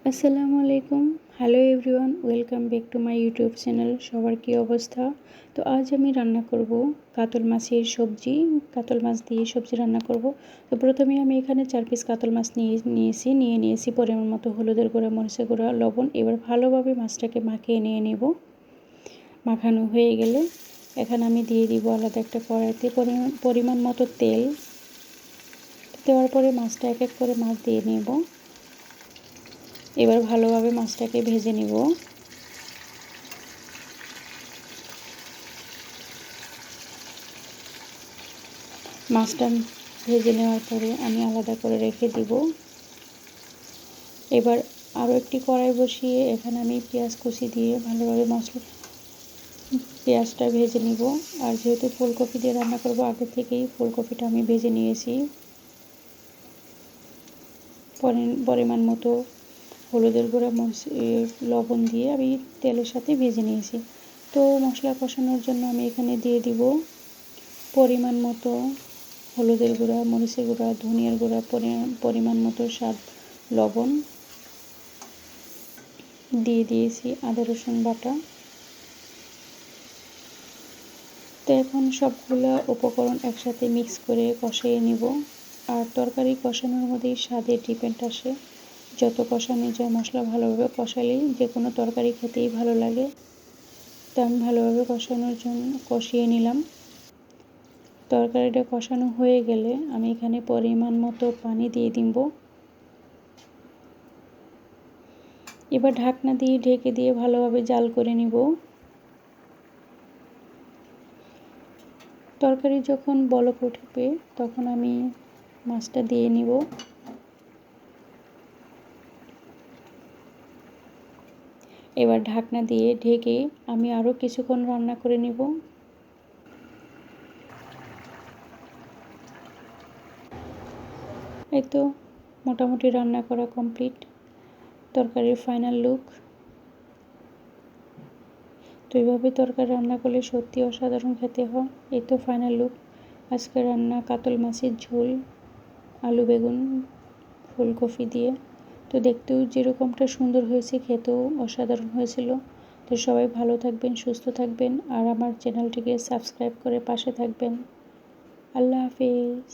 আসসালামু আলাইকুম। Hello everyone, welcome back to my YouTube channel. সবার কী অবস্থা? তো আজ আমি রান্না করব কাতল মাছের সবজি। কাতল মাছ দিয়ে সবজি রান্না করব। তো প্রথমে আমি এখানে 4 পিস কাতল মাছ নিয়েছি পরিমাণ মতো হলুদের গুঁড়া, মরিচের গুঁড়া, লবণ। এবার ভালোভাবে মাছটাকে মাখিয়ে নিয়ে নেব। মাখানো হয়ে গেলে এখানে আমি দিয়ে দিব আলাদা একটা কড়াইতে পরিমাণ মতো তেল। দেওয়ার পরে মাছটা এক এক করে মাছ দিয়ে নেব। এবার ভালোভাবে মাছটাকে ভেজে নিব। মাছটা ভেজে নেওয়ার পরে আমি আলাদা করে রেখে দিব। এবার আরও একটি কড়াই বসিয়ে এখানে আমি পেঁয়াজ কুচি দিয়ে ভালোভাবে পেঁয়াজটা ভেজে নিব। আর যেহেতু ফুলকপি দিয়ে রান্না করব, আগে থেকেই ফুলকপিটা আমি ভেজে নিয়েছি। পরিমাণ মতো হলুদের গুঁড়া, মরিচ, লবণ দিয়ে আমি তেলের সাথে ভেজে নিয়েছি। তো মশলা কষানোর জন্য আমি এখানে দিয়ে দিব পরিমাণ মতো হলুদের গুঁড়া, মরিচের গুঁড়া, ধনিয়ার গুঁড়া, পরিমাণ মতো স্বাদ লবণ দিয়ে দিয়েছি, আদা রসুন বাটা। তো এখন সবগুলো উপকরণ একসাথে মিক্স করে কষিয়ে নিব। আর তরকারি কষানোর মধ্যেই স্বাদের ডিপেন্ড আসে। যত কষানো যায়, মশলা ভালোভাবে কষালেই যে কোনো তরকারি খেতেই ভালো লাগে। তো আমি ভালোভাবে কষিয়ে নিলাম। তরকারিটা কষানো হয়ে গেলে আমি এখানে পরিমাণ মতো পানি দিয়ে দিব। এবার ঢাকনা দিয়ে ঢেকে দিয়ে ভালোভাবে জাল করে নিব। তরকারি যখন বলক উঠবে তখন আমি মাছটা দিয়ে নিব। এবার ঢাকনা দিয়ে ঢেকে আমি আরও কিছুক্ষণ রান্না করে নিব। এই তো মোটামুটি রান্না করা কমপ্লিট। তরকারির ফাইনাল লুক। তো এইভাবে তরকারি রান্না করলে সত্যি অসাধারণ খেতে হয়। এই তো ফাইনাল লুক। আজকে রান্না কাতল মাছের ঝোল, আলু বেগুন, ফুলকপি দিয়ে। তো দেখতেও যেরকমটা সুন্দর হয়েছে, খেতেও অসাধারণ হয়েছিল। তো সবাই ভালো থাকবেন, সুস্থ থাকবেন, আর আমার চ্যানেলটিকে সাবস্ক্রাইব করে পাশে থাকবেন। আল্লাহ হাফেজ।